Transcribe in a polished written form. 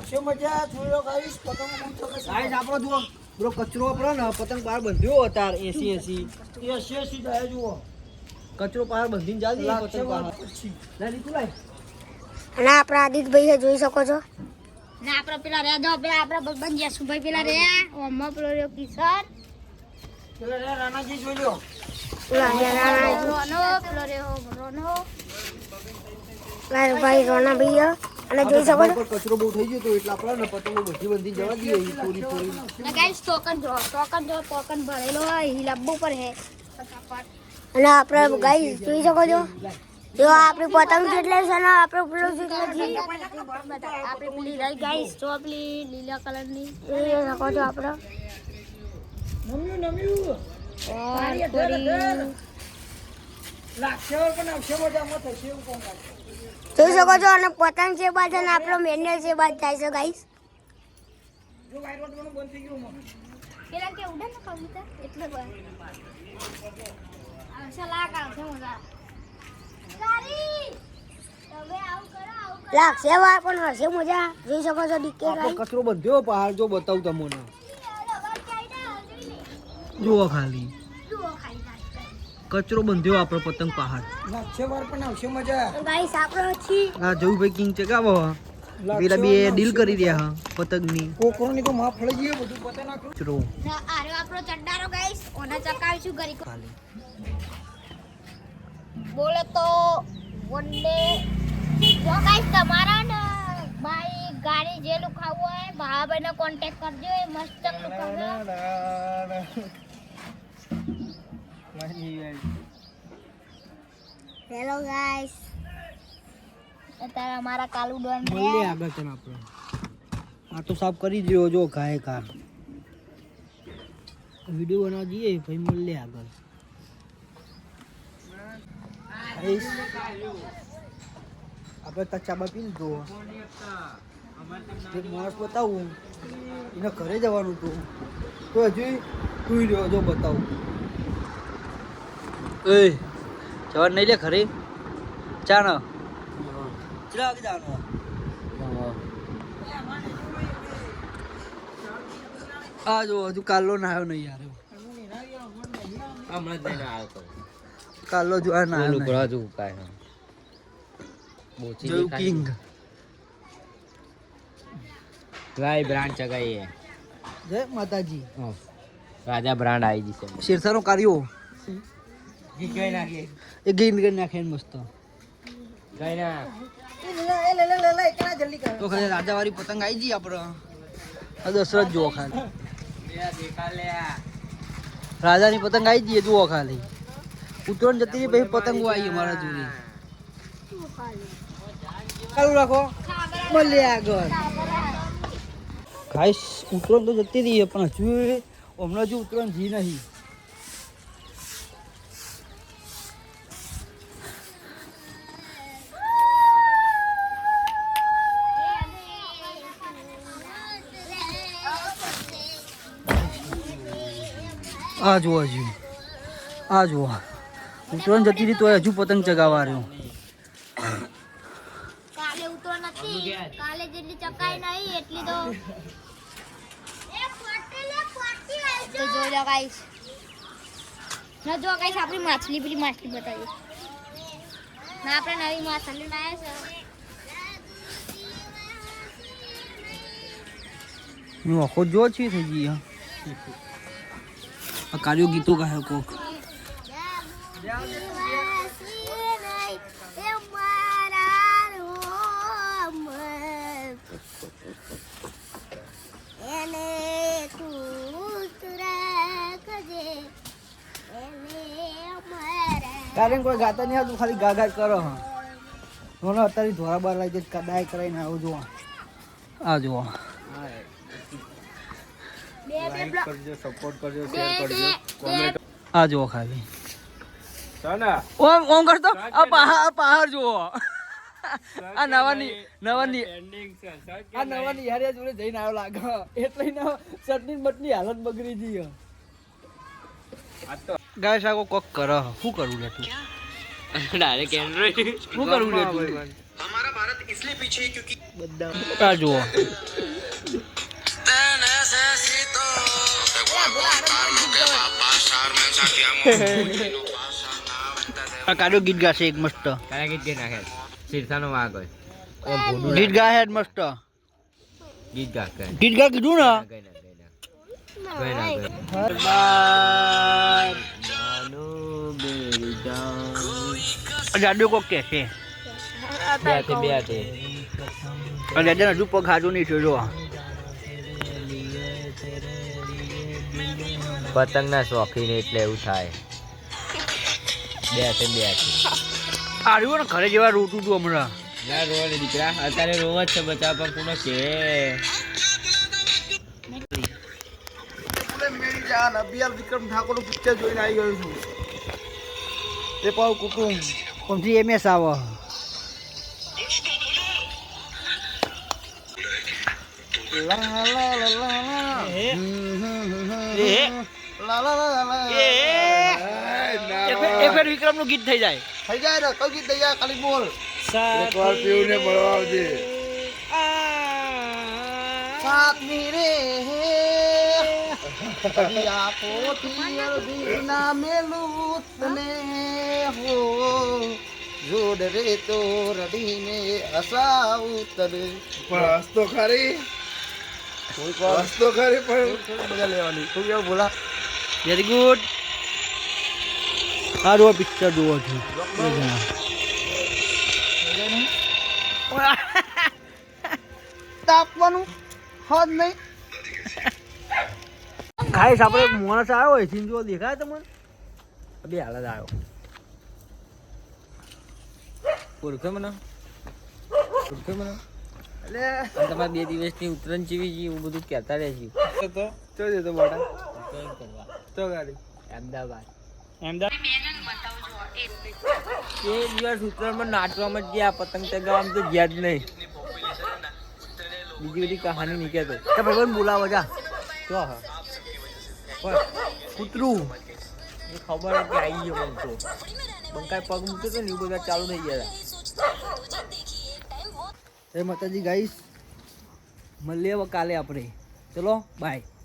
આવશે મજા જોયો ગાઈસ પતંગ મૂકો ગાઈસ આપણો જુઓ બ્રો કચરો આપણો ને પતંગ બહાર બંધ્યો અતાર 80 જાય જુઓ કચરો બહાર બંધીને જાલ દે પતંગ બહાર પછી લે નીકળ લાય અને આપણા આદિતભાઈ જોઈ શકો છો ના આપણે પેલા રે જો પેલા આપણે બંધ જસુભાઈ પેલા રે ઓમમાં પેલો રે કિશોર પેલા રે રાણાજી જોઈ લો રોનો પેલો રે રોનો ભાઈ રોના ભાઈ અને જોઈ શકો છો કચરો બહુ થઈ ગયો તો એટલે આપણે ને પતંગો બધી બંધી જવા દઈએ પૂરી પૂરી ના ગાઈસ ટોકન ભરેલો હી લબ્બો પર હે ફટાફટ અને આપણે ગાઈસ જોઈ શકો છો જો આપણી પતંગ કેટલે છે ને આપણે પેલો કેટલે છે આપણે પેલી રહી ગાઈસ જો પેલી લીલા કલરની જોઈ શકો છો આપણે નમ્યું લાગશે પણ આવશે મજામાં થશે એવું કોણ લાગશે જોઈ શકો છો અને પતંગ છે બાદ અને આપણો મેન્યુ છે બાદ થાય છે ગાઈસ જો વાયર વાળવાનું બંધ થઈ ગયું પેલા કે ઉડે ને કબૂતર એટલે બંધ આવશે લાગ આવશે મજા ગાડી તમે આવું કરો લાગશે વાર પણ હશે મજા જોઈ શકો છો ડીકે આપણે ગાઈસ કચરો બંધ્યો બહાર જો બતાવું તમને જુઓ ખાલી કચરો બંધ્યો આપણો પતંગ પહાડ લાગશે વાર પણ આવશે મજા ગાઈસ આપણો છી આ જવુભાઈ કિંગ ચગાવો પેલા બે ડીલ કરી રહ્યા પતંગની કોકરોની તો માં ફળી ગઈ બધું પતે નાખ્યું કચરો આરે આપણો ચડ્ડારો ગાઈસ ઓના ચકાવીશું ઘરી ખાલી બોલે તો વન ડે જો ગાઈસ તમારા ને ભાઈ ગાડી જે લુખાવું હોય ભાઈનો કોન્ટેક્ટ કરજો એ મસ્ત લુખાવે હેલો ગાઈસ અત્યારે અમારા કાલુ ડોન મળીએ આગળ તને આપણે આ તો સાફ કરી દ્યો જો કાય કા વિડિયો બનાવવા જઈએ ભાઈ મળીએ આગળ આપણે તો ચાબા પી લીધો એક માણસ બતાવું એને ઘરે જવાનું હતું તો હજુ સુઈ રહ્યો જો બતાવું એ જવાનું નહીં લે ઘરે ચા ના ચલા વાગે જવાનું આ જો હજુ કાલો ના આવ્યો નહીં યાર હમણાં જ લઈને આવ્યો તો કાલો જો આ ના આવ્યો ઘોડા જેવું કાંઈ બોચી જો કિંગ લાઈ બ્રાન્ડ ચગાઈએ જય માતાજી રાજા બ્રાન્ડ આવી જશે શેરસાનો કાર્યો ગઈ નાખીએ એ ગેમ કરી નાખે મસ્ત કઈ ના લે એકલા જલ્દી કર તો ખાલી રાજાવાળી પતંગ આવી ગઈ આપણે આ દશરથ જુઓ ખાલી રાજાની પતંગ આવી જઈએ જુઓ ખાલી ઉત્તરાયણ જતી રહી પછી પતંગો આવી અમારા જોડે ચાલુ રાખો મળીએ આગળ ખાઈશ ઉત્તરાયણ તો જતી રહી પણ હજુ હમણાં હજુ ઉત્તરાયણ જી નહીં આ જુઓ હજુ આ જુઓ ઉત્તરાયણ જતી રહી તો હજુ પતંગ ચગાવવા રહ્યો કાલે ઉતરો નથી કાલે જેટલી ચકાઈ નહીં એટલી તો તો જોઈ લો ગાઈસ ના જો ગાઈસ આપણી માછલી પેલી માછલી બતાવી ના આપણે નવી માછલી લાયા છે હું આખો જો છે થઈ ગઈ આ કાર્યો ગીતો ગાયો કોક કારણ કોઈ ગાતા નહીં આવતું ખાલી ગા ગા કરો હા નોનો અત્યારે ધોરા બાર લાગી કદાય કરાઈને આવું જુઓ આ જુઓ આ જુઓ ખાલી ઓમ કરતો આ પહાડ જુઓ આ નવાની યાર જોડે જઈને આવ્યો લાગે એટલે ચટણી બટની હાલત બગડી ગઈ ગાય સાગો કોક કર શું કરવું લે તું ડાયરેક્ટ એન્ડ્રોઈડ શું કરવું લે તું हमारा भारत इसलिए पीछे है क्योंकि બધા જુઓ આ કાઢો ગીત ગાશે એક મસ્ત કયા ગીત ગઈ નાખે શીરસાનો વાઘ હોય ઓમ ભૂંડું ગીત ગા હેડ મસ્ત ગીત ગા કઈ ગીત ગા કીધું ને ગઈ ના હર બાર માનો બેરી જાન જાડુ કોક કે છે બે હાથે અને દાદા હજુ પગ હાજુ નહીં થયો જો પતંગના શોખીન એટલે એવું થાય બે હાથે આવ્યું ને ઘરે જેવા રોતું તું હમણાં ના રોવા ને દીકરા અત્યારે રોવા જ છે બચાવ પણ કોનો છે મેરી જાન અભિયાલ વિક્રમ ઠાકોરનું પિક્ચર જોઈને આવી ગયો છું એ પાવ કુટુંબ કોમથી એમએસ આવો લા લા લા લા એક વાર વિક્રમનું ગીત થઈ જાય ને કયું ગીત થઈ જાય ખાલી બોલ એકવાર પીવને મળવા આવજે સાત મીરે આંખોથી અડધી ના મેલું તને હો જોડ રે તો રડીને હસાવું તને પણ હસતો ખરી પણ બધા લેવાની કોઈ એવું બોલા વેરી ગુડ આ રો પિક્ચર જોવો છું તાપવાનું હદ નહીં ખાઈશ આપણે માણસ આવ્યો હોય સિંજો દેખાય તમને બે હાલત આવ્યો ઓળખે મને એટલે તમારે 2 દિવસની ઉત્તરાયણ જેવી છે એવું બધું કહેતા રહે છે તો ચો દે તો મોટા ઉત્તરાયણ કરવા તો ગાડી અમદાવાદ એ દિવસ ઉત્તરાયણમાં નાચવામાં જ ગયા પતંગ ચગાવવામાં તો ગયા જ નહીં બીજી બધી કહાની નીકળે તો ભાઈ બોલાવો જા તો હા કૂતરું એ ખબર કે આવી ગયો મને તો બંકાઈ પગ મૂક્યો તો ને એવું બધા ચાલુ થઈ ગયા એ માતાજી ગાઈસ મળીએ હવે કાલે આપણે ચલો બાય